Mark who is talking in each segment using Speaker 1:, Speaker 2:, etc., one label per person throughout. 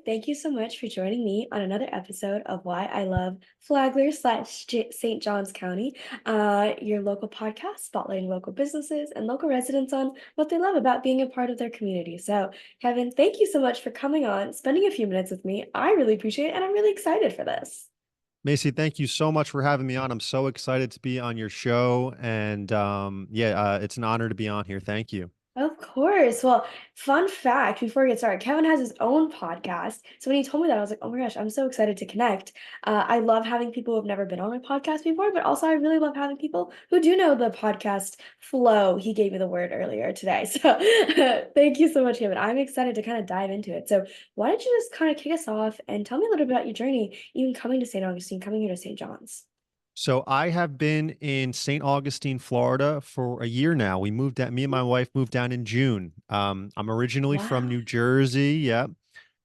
Speaker 1: thank you so much for joining me on another episode of Why I Love Flagler slash St. Johns County, your local podcast spotlighting local businesses and local residents on what they love about being a part of their community. So, Kevin, thank you so much for coming on, spending a few minutes with me. I really appreciate it, and I'm really excited for this.
Speaker 2: Macy, thank you so much for having me on. I'm so excited to be on your show. And it's an honor to be on here. Thank you.
Speaker 1: Of course. Well, fun fact before we get started, Kevin has his own podcast. So when he told me that, I was like, oh my gosh, I'm so excited to connect. I love having people who have never been on my podcast before, but also I really love having people who do know the podcast flow. He gave me the word earlier today. So thank you so much, Kevin. I'm excited to kind of dive into it. So why don't you just kind of kick us off and tell me a little bit about your journey, even coming to St. Augustine, coming here to St. John's?
Speaker 2: So I have been in St. Augustine, Florida for a year now. Me and my wife moved down in June. I'm originally from
Speaker 1: Wow.
Speaker 2: New Jersey. Yeah.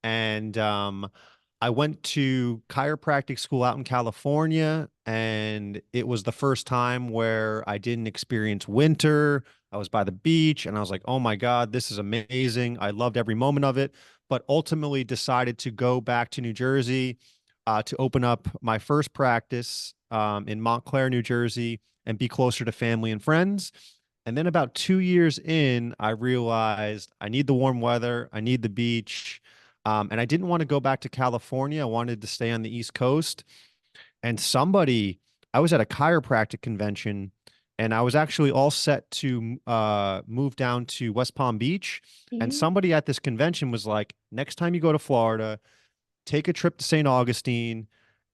Speaker 2: And I went to chiropractic school out in California, and it was the first time where I didn't experience winter. I was by the beach, and I was like, oh my God, this is amazing. I loved every moment of it, but ultimately decided to go back to New Jersey to open up my first practice in Montclair, New Jersey, and be closer to family and friends. And then about 2 years in, I realized I need the warm weather, I need the beach. And I didn't want to go back to California. I wanted to stay on the East Coast. And I was at a chiropractic convention, and I was actually all set to move down to West Palm Beach. And
Speaker 1: Mhm.
Speaker 2: somebody at this convention was like, next time you go to Florida, take a trip to St. Augustine.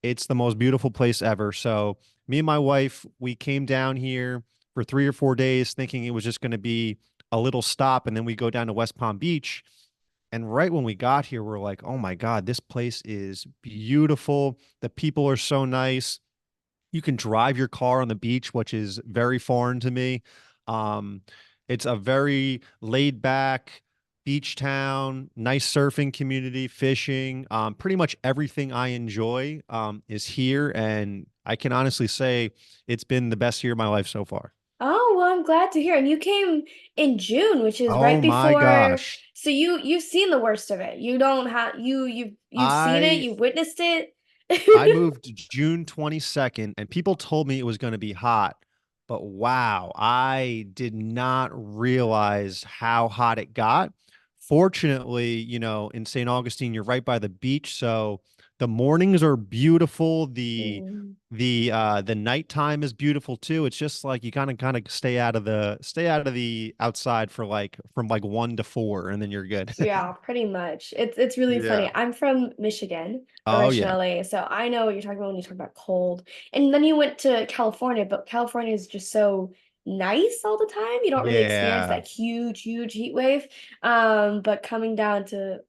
Speaker 2: It's the most beautiful place ever. So me and my wife, we came down here for 3 or 4 days thinking it was just going to be a little stop, and then we go down to West Palm Beach. And right when we got here, we're like, oh my God, this place is beautiful. The people are so nice. You can drive your car on the beach, which is very foreign to me. Um, it's a very laid back beach town, nice surfing community, fishing. Pretty much everything I enjoy is here. And I can honestly say it's been the best year of my life so far.
Speaker 1: Oh, well, I'm glad to hear. And you came in June, which is right
Speaker 2: Oh my
Speaker 1: before.
Speaker 2: gosh.
Speaker 1: So you've seen the worst of it. You don't have you've seen it,
Speaker 2: I
Speaker 1: you've witnessed it.
Speaker 2: I moved June 22nd, and people told me it was going to be hot. But wow, I did not realize how hot it got. Fortunately, in St. Augustine, you're right by the beach, so the mornings are beautiful.
Speaker 1: Mm,
Speaker 2: The nighttime is beautiful too. It's just like you kind of stay out of the outside for like from like 1 to 4, and then you're good.
Speaker 1: yeah, pretty much. It's really funny.
Speaker 2: Yeah.
Speaker 1: I'm from Michigan
Speaker 2: Oh yeah.
Speaker 1: originally, so I know what you're talking about when you talk about cold. And then you went to California, but California is just so nice all the time. You don't really experience
Speaker 2: Yeah.
Speaker 1: that huge heat wave. But coming down to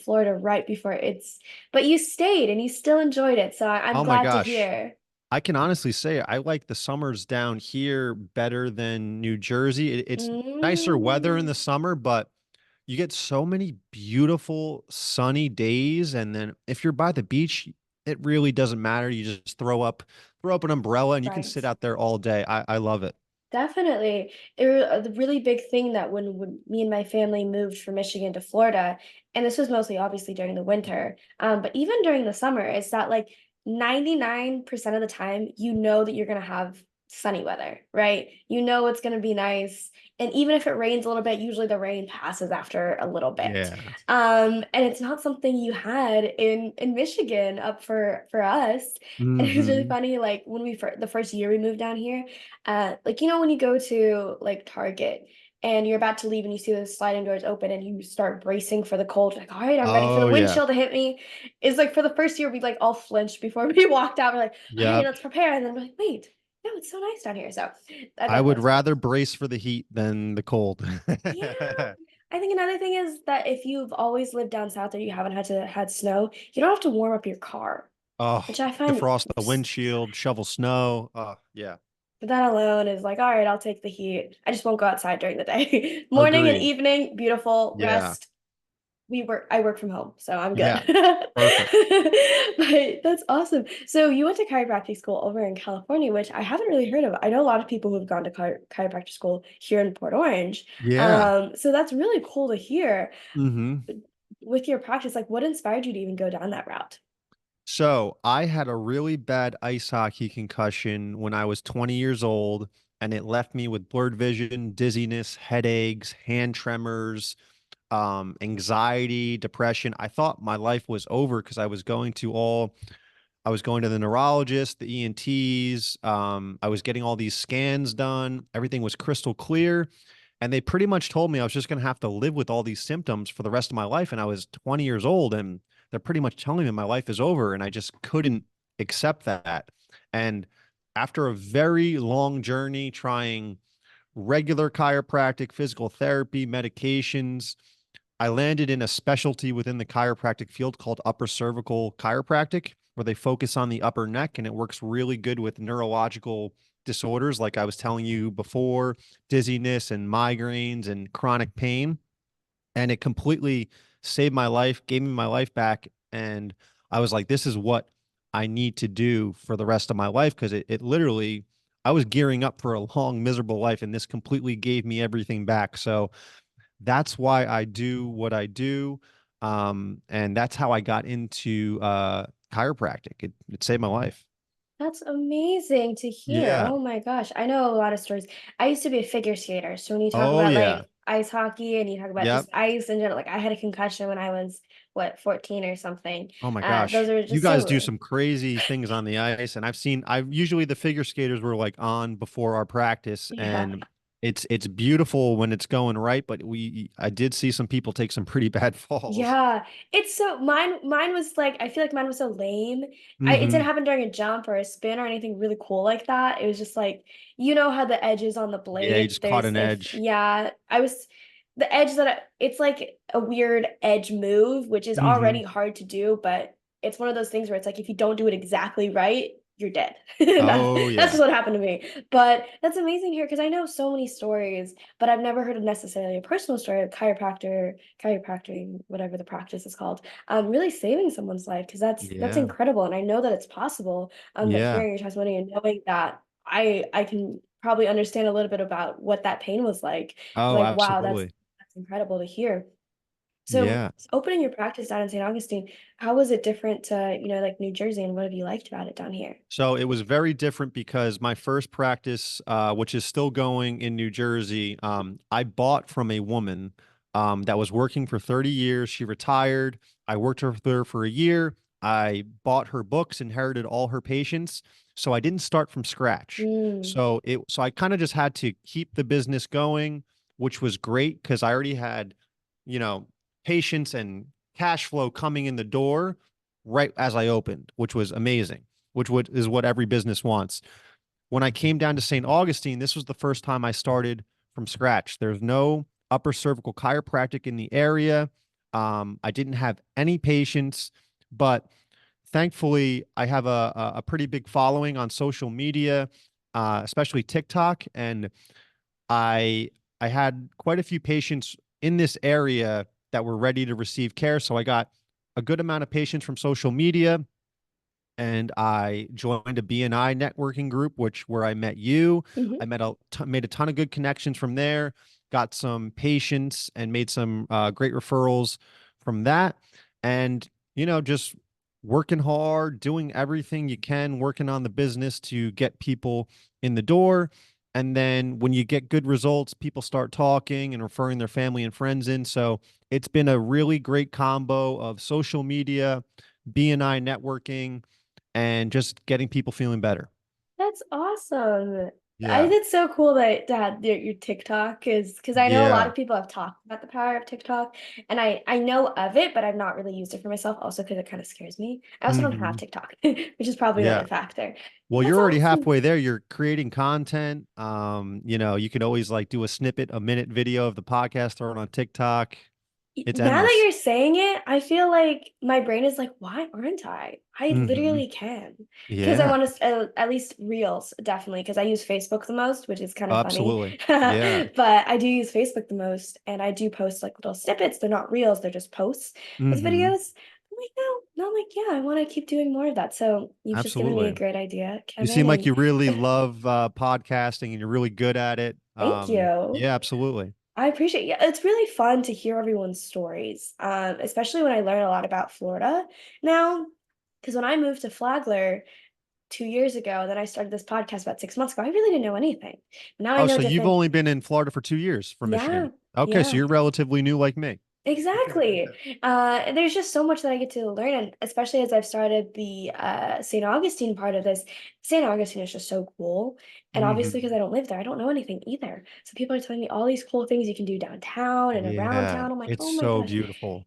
Speaker 1: Florida right before but you stayed and you still enjoyed it. So I'm
Speaker 2: Oh my
Speaker 1: glad to
Speaker 2: gosh.
Speaker 1: hear.
Speaker 2: I can honestly say I like the summers down here better than New Jersey. It's nicer weather in
Speaker 1: Mm,
Speaker 2: the summer, but you get so many beautiful sunny days. And then if you're by the beach, it really doesn't matter. You just throw up an umbrella, and you can
Speaker 1: right.
Speaker 2: sit out there all day. I love it.
Speaker 1: Definitely. The really big thing that when me and my family moved from Michigan to Florida, and this was mostly obviously during the winter, but even during the summer, is that like 99% of the time, you know that you're gonna have sunny weather, right? You know it's gonna be nice. And even if it rains a little bit, usually the rain passes after a little bit.
Speaker 2: Yeah.
Speaker 1: And it's not something you had in Michigan up for us. And it was really
Speaker 2: Hmm.
Speaker 1: funny, like when the first year we moved down here. Like when you go to like Target and you're about to leave and you see the sliding doors open and you start bracing for the cold, like, all right, I'm ready for the
Speaker 2: Oh
Speaker 1: wind
Speaker 2: yeah.
Speaker 1: chill to hit me. It's like for the first year we like all flinched before we walked out. We're like, all right,
Speaker 2: Yep.
Speaker 1: let's prepare. And then we're like, wait, no, it's so nice down here. So I
Speaker 2: I
Speaker 1: thought that
Speaker 2: would
Speaker 1: was fun.
Speaker 2: rather brace for the heat than the cold.
Speaker 1: Yeah. I think another thing is that if you've always lived down south or you haven't had snow, you don't have to warm up your car,
Speaker 2: Oh,
Speaker 1: which I find
Speaker 2: defrost the windshield, shovel snow. Oh, yeah.
Speaker 1: that alone is like, all right, I'll take the heat. I just won't go outside during the day. Morning and
Speaker 2: Agreed.
Speaker 1: evening, beautiful
Speaker 2: Yeah.
Speaker 1: rest. I work from home, so I'm good.
Speaker 2: Yeah. Perfect.
Speaker 1: But that's awesome. So you went to chiropractic school over in California, which I haven't really heard of. I know a lot of people who've gone to chiropractic school here in Port Orange.
Speaker 2: Yeah.
Speaker 1: So that's really cool to hear.
Speaker 2: Hmm.
Speaker 1: with your practice, like what inspired you to even go down that route?
Speaker 2: So I had a really bad ice hockey concussion when I was 20 years old, and it left me with blurred vision, dizziness, headaches, hand tremors, anxiety, depression. I thought my life was over because I was going to the neurologist, the ENTs. I was getting all these scans done. Everything was crystal clear. And they pretty much told me I was just going to have to live with all these symptoms for the rest of my life. And I was 20 years old, and they're pretty much telling me my life is over. And I just couldn't accept that. And after a very long journey trying regular chiropractic, physical therapy, medications, I landed in a specialty within the chiropractic field called upper cervical chiropractic, where they focus on the upper neck, and it works really good with neurological disorders, like I was telling you before, dizziness and migraines and chronic pain. And it completely saved my life, gave me my life back. And I was like, this is what I need to do for the rest of my life because it literally, I was gearing up for a long, miserable life, and this completely gave me everything back. So that's why I do what I do. And that's how I got into chiropractic. It saved my life.
Speaker 1: That's amazing to hear.
Speaker 2: Yeah.
Speaker 1: Oh my gosh. I know a lot of stories. I used to be a figure skater. So when you talk
Speaker 2: Oh,
Speaker 1: about
Speaker 2: yeah.
Speaker 1: like ice hockey and you talk about
Speaker 2: Yep.
Speaker 1: just ice in general, like I had a concussion when I was what, 14 or something.
Speaker 2: Oh my
Speaker 1: Those
Speaker 2: gosh.
Speaker 1: are
Speaker 2: You
Speaker 1: just
Speaker 2: guys do
Speaker 1: so
Speaker 2: some crazy things on the ice. And I've usually the figure skaters were like on before our practice,
Speaker 1: yeah.
Speaker 2: and it's beautiful when it's going right, but I did see some people take some pretty bad falls.
Speaker 1: Yeah, it's so mine was like I feel like mine was so lame. It didn't
Speaker 2: Hmm.
Speaker 1: happen during a jump or a spin or anything really cool like that. It was just like you know how the edges on the
Speaker 2: Yeah, you
Speaker 1: blade,
Speaker 2: just caught
Speaker 1: there's
Speaker 2: an
Speaker 1: if
Speaker 2: edge.
Speaker 1: yeah, I was the edge it's like a weird edge move, which is
Speaker 2: Hmm.
Speaker 1: already hard to do, but it's one of those things where it's like if you don't do it exactly right, you're dead.
Speaker 2: Oh
Speaker 1: That's just
Speaker 2: yeah.
Speaker 1: what happened to me. But that's amazing here because I know so many stories, but I've never heard of necessarily a personal story of chiropractic, whatever the practice is called, really saving someone's life because that's
Speaker 2: Yeah.
Speaker 1: incredible. And I know that it's possible. But
Speaker 2: Yeah.
Speaker 1: hearing your testimony and knowing that I can probably understand a little bit about what that pain was like.
Speaker 2: Oh,
Speaker 1: Like, wow, that's
Speaker 2: absolutely.
Speaker 1: that's incredible to hear. So
Speaker 2: Yeah.
Speaker 1: opening your practice down in St. Augustine, how was it different to, like New Jersey and what have you liked about it down here?
Speaker 2: So it was very different because my first practice, which is still going in New Jersey, I bought from a woman that was working for 30 years. She retired. I worked with her for a year. I bought her books, inherited all her patients. So I didn't start from scratch.
Speaker 1: Mm,
Speaker 2: So I kind of just had to keep the business going, which was great because I already had, you know, patients and cash flow coming in the door right as I opened, which was amazing, is what every business wants. When I came down to St. Augustine, this was the first time I started from scratch. There's no upper cervical chiropractic in the area. I didn't have any patients, but thankfully, I have a pretty big following on social media, especially TikTok, and I I had quite a few patients in this area that were ready to receive care. So I got a good amount of patients from social media, and I joined a BNI networking group, which where I met you.
Speaker 1: mhm.
Speaker 2: I made a ton of good connections from there, got some patients, and made some great referrals from that. And just working hard, doing everything you can, working on the business to get people in the door. And then when you get good results, people start talking and referring their family and friends in. So it's been a really great combo of social media, BNI networking, and just getting people feeling better.
Speaker 1: That's awesome. I
Speaker 2: Yeah.
Speaker 1: think it's so cool that your TikTok is because I know a lot
Speaker 2: Yeah.
Speaker 1: of people have talked about the power of TikTok, and I know of it, but I've not really used it for myself. Also, because it kind of scares me. I also don't have
Speaker 2: Hmm.
Speaker 1: TikTok, which is probably
Speaker 2: Yeah.
Speaker 1: another factor.
Speaker 2: Well,
Speaker 1: That's
Speaker 2: you're already
Speaker 1: awesome.
Speaker 2: halfway there. You're creating content. You could always like do a snippet, a minute video of the podcast, throw it on TikTok. It's
Speaker 1: Now that
Speaker 2: endless.
Speaker 1: you're saying it, I feel like my brain is like, why aren't I? I
Speaker 2: Hmm.
Speaker 1: literally can. Because I
Speaker 2: Yeah.
Speaker 1: want to, at least Reels, definitely, because I use Facebook the most, which is kind of funny.
Speaker 2: Absolutely. Yeah.
Speaker 1: But I do use Facebook the most, and I do post like little snippets. They're not Reels, they're just posts with
Speaker 2: Hmm.
Speaker 1: videos. I'm like, no, I'm like, yeah, I want to keep doing more of that. So you've just given me a
Speaker 2: Absolutely.
Speaker 1: great idea,
Speaker 2: You seem
Speaker 1: Kevin.
Speaker 2: like
Speaker 1: And
Speaker 2: you really love podcasting, and you're really good at it.
Speaker 1: thank you.
Speaker 2: Yeah, absolutely.
Speaker 1: I appreciate yeah, it's really fun to hear everyone's stories, especially when I learn a lot about Florida now. Because when I moved to Flagler 2 years ago, then I started this podcast about 6 months ago. I really didn't know anything. Now I
Speaker 2: Oh,
Speaker 1: know
Speaker 2: so you've
Speaker 1: different.
Speaker 2: only been in Florida for 2 years from Michigan.
Speaker 1: Yeah,
Speaker 2: Okay, so
Speaker 1: yeah.
Speaker 2: you're relatively new like me.
Speaker 1: Exactly. There's just so much that I get to learn, and especially as I've started the St. Augustine part of this, St. Augustine is just so cool. And obviously, because
Speaker 2: Hmm.
Speaker 1: I don't live there, I don't know anything either. So people are telling me all these cool things you can do downtown and around
Speaker 2: Yeah,
Speaker 1: town. I'm like,
Speaker 2: it's
Speaker 1: oh my
Speaker 2: so
Speaker 1: gosh,
Speaker 2: beautiful.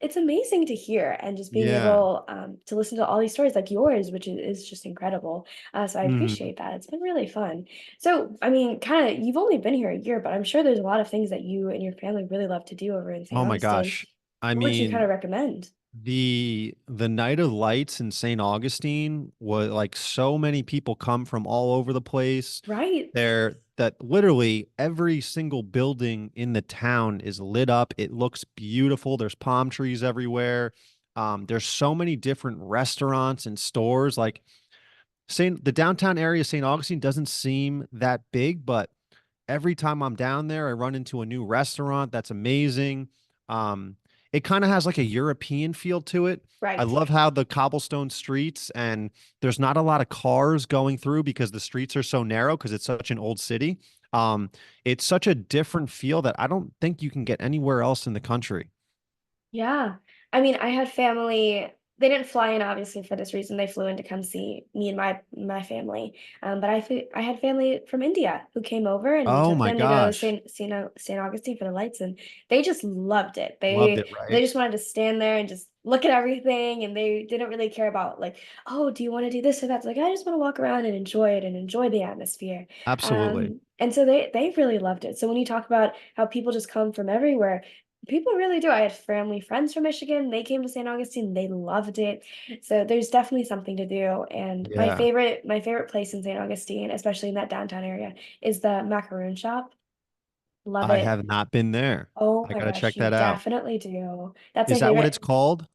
Speaker 1: it's amazing to hear, and just being
Speaker 2: Yeah.
Speaker 1: able to listen to all these stories like yours, which is just incredible. So I
Speaker 2: Hmm.
Speaker 1: appreciate that. It's been really fun. So, I mean, kind of, you've only been here a year, but I'm sure there's a lot of things that you and your family really love to do over in St.
Speaker 2: Oh my
Speaker 1: Augustine.
Speaker 2: gosh. I
Speaker 1: What would you kind
Speaker 2: mean,
Speaker 1: of recommend?
Speaker 2: the Night of Lights in St. Augustine was like so many people come from all over the place.
Speaker 1: Right.
Speaker 2: There that literally every single building in the town is lit up. It looks beautiful. There's palm trees everywhere. There's so many different restaurants and stores. Like the downtown area of St. Augustine doesn't seem that big, but every time I'm down there, I run into a new restaurant that's amazing. Um, it kind of has like a European feel to it. I
Speaker 1: Right.
Speaker 2: love how the cobblestone streets and there's not a lot of cars going through because the streets are so narrow because it's such an old city. It's such a different feel that I don't think you can get anywhere else in the country.
Speaker 1: Yeah. I mean, I had family, they didn't fly in obviously for this reason. They flew in to come see me and my family. But I had family from India who came over, and we
Speaker 2: Oh
Speaker 1: took
Speaker 2: my
Speaker 1: them to go to
Speaker 2: gosh.
Speaker 1: St. Augustine for the lights, and they just loved it.
Speaker 2: Loved it,
Speaker 1: They
Speaker 2: right?
Speaker 1: just wanted to stand there and just look at everything, and they didn't really care about like, oh, do you want to do this or that? It's like I just want to walk around and enjoy it and enjoy the atmosphere.
Speaker 2: Absolutely.
Speaker 1: And so they really loved it. So when you talk about how people just come from everywhere, people really do. I had family friends from Michigan. They came to St. Augustine. They loved it. So there's definitely something to do. And
Speaker 2: Yeah.
Speaker 1: my favorite place in St. Augustine, especially in that downtown area, is the macaroon shop. Love
Speaker 2: I
Speaker 1: it.
Speaker 2: have not been there.
Speaker 1: Oh
Speaker 2: I
Speaker 1: my
Speaker 2: gotta
Speaker 1: gosh,
Speaker 2: check
Speaker 1: you
Speaker 2: that out.
Speaker 1: definitely do. That's my
Speaker 2: Is that what it's
Speaker 1: favorite.
Speaker 2: called?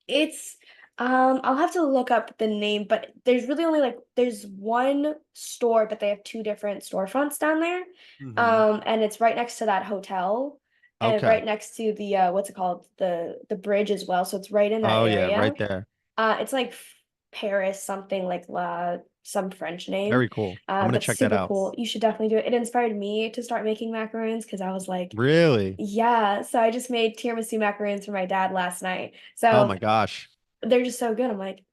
Speaker 1: It's I'll have to look up the name, but there's really only like there's one store, but they have two different storefronts down there.
Speaker 2: Hmm.
Speaker 1: And it's right next to that hotel and
Speaker 2: Okay.
Speaker 1: right next to the what's it called? The bridge as well. So it's right in that
Speaker 2: Oh yeah,
Speaker 1: area.
Speaker 2: right there.
Speaker 1: It's like Paris, something like some French name.
Speaker 2: Very cool. I'm gonna
Speaker 1: But
Speaker 2: check that
Speaker 1: super
Speaker 2: out.
Speaker 1: cool. You should definitely do it. It inspired me to start making macaroons because I was like,
Speaker 2: Really?
Speaker 1: yeah. So I just made tiramisu macaroons for my dad last night.
Speaker 2: Oh
Speaker 1: So
Speaker 2: my gosh.
Speaker 1: they're just so good. I'm like,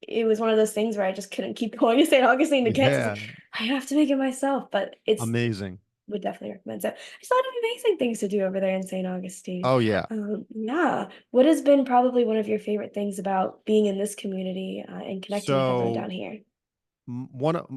Speaker 1: it was one of those things where I just couldn't keep going to St. Augustine to get. So it's
Speaker 2: Yeah.
Speaker 1: like, I have to make it myself, but it's
Speaker 2: Amazing.
Speaker 1: would definitely recommend. So there's a lot of amazing things to do over there in St. Augustine.
Speaker 2: Oh yeah.
Speaker 1: Yeah. What has been probably one of your favorite things about being in this community and connecting with everyone down
Speaker 2: So
Speaker 1: here?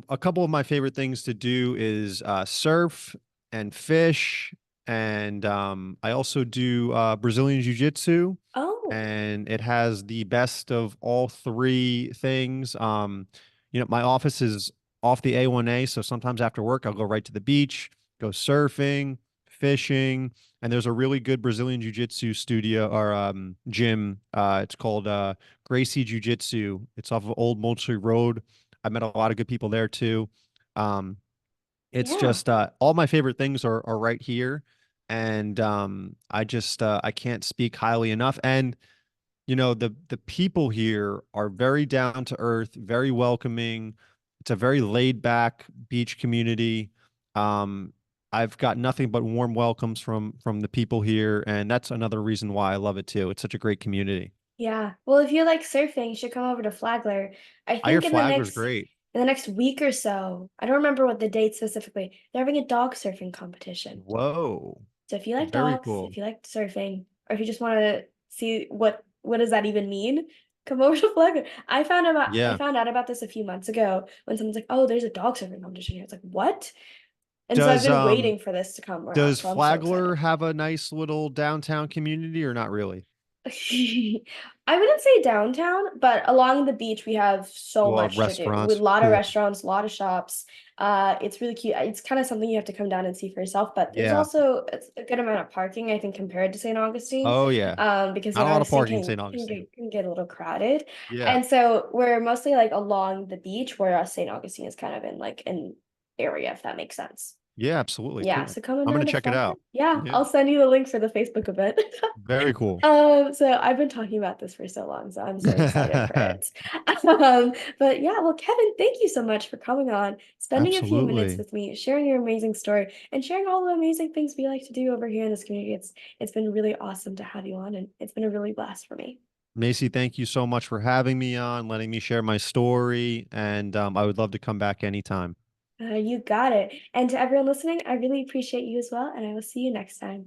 Speaker 2: a couple of my favorite things to do is surf and fish, and I also do Brazilian jiu-jitsu,
Speaker 1: Oh,
Speaker 2: and it has the best of all three things. My office is off the A1A, so sometimes after work I'll go right to the beach, go surfing, fishing, and there's a really good Brazilian jiu-jitsu studio or gym. It's called Gracie Jiu-Jitsu. It's off of Old Moultrie Road. I met a lot of good people there too. Um, it's
Speaker 1: yeah.
Speaker 2: just all my favorite things are right here, and I can't speak highly enough. And the people here are very down to earth, very welcoming. It's a very laid back beach community. Um, I've got nothing but warm welcomes from the people here, and that's another reason why I love it too. It's such a great community.
Speaker 1: Yeah. Well, if you like surfing, you should come over to Flagler. I
Speaker 2: I hear
Speaker 1: think
Speaker 2: Flagler's great.
Speaker 1: in the next week or so, I don't remember what the date specifically, they're having a dog surfing competition.
Speaker 2: Whoa,
Speaker 1: So if you like
Speaker 2: very
Speaker 1: dogs,
Speaker 2: cool.
Speaker 1: if you like surfing, or if you just want to see what does that even mean, come over to Flagler. I
Speaker 2: Yeah.
Speaker 1: found out about this a few months ago when someone's like, "Oh, there's a dog surfing competition here." It's like, "What?" And so I've
Speaker 2: Does
Speaker 1: been
Speaker 2: um
Speaker 1: waiting for this to come around,
Speaker 2: does
Speaker 1: so I'm so
Speaker 2: Flagler
Speaker 1: excited.
Speaker 2: have a nice little downtown community or not really?
Speaker 1: I wouldn't say downtown, but along the beach we have so
Speaker 2: Well,
Speaker 1: much to do. With a
Speaker 2: restaurants,
Speaker 1: lot of
Speaker 2: cool.
Speaker 1: restaurants, a lot of shops. It's really cute. It's kind of something you have to come down and see for yourself, but there's
Speaker 2: Yeah.
Speaker 1: also it's a good amount of parking, I think, compared to St. Augustine.
Speaker 2: Oh yeah.
Speaker 1: Because
Speaker 2: Not
Speaker 1: St.
Speaker 2: a lot of
Speaker 1: Augustine
Speaker 2: parking in St. Augustine.
Speaker 1: can get a little crowded.
Speaker 2: Yeah.
Speaker 1: And so we're mostly like along the beach, whereas St. Augustine is kind of in like an area, if that makes sense.
Speaker 2: Yeah, absolutely.
Speaker 1: Yeah,
Speaker 2: Cool.
Speaker 1: so coming
Speaker 2: I'm
Speaker 1: down
Speaker 2: gonna
Speaker 1: to
Speaker 2: check it
Speaker 1: Florida.
Speaker 2: out.
Speaker 1: Yeah,
Speaker 2: Yeah.
Speaker 1: I'll send you the link for the Facebook event.
Speaker 2: Very cool.
Speaker 1: So I've been talking about this for so long, so I'm so excited for it. But yeah, well, Kevin, thank you so much for coming on, spending a few minutes
Speaker 2: Absolutely.
Speaker 1: with me, sharing your amazing story, and sharing all the amazing things we like to do over here in this community. It's been really awesome to have you on, and it's been a really blast for me.
Speaker 2: Macy, thank you so much for having me on, letting me share my story, and I would love to come back anytime.
Speaker 1: You got it. And to everyone listening, I really appreciate you as well, and I will see you next time.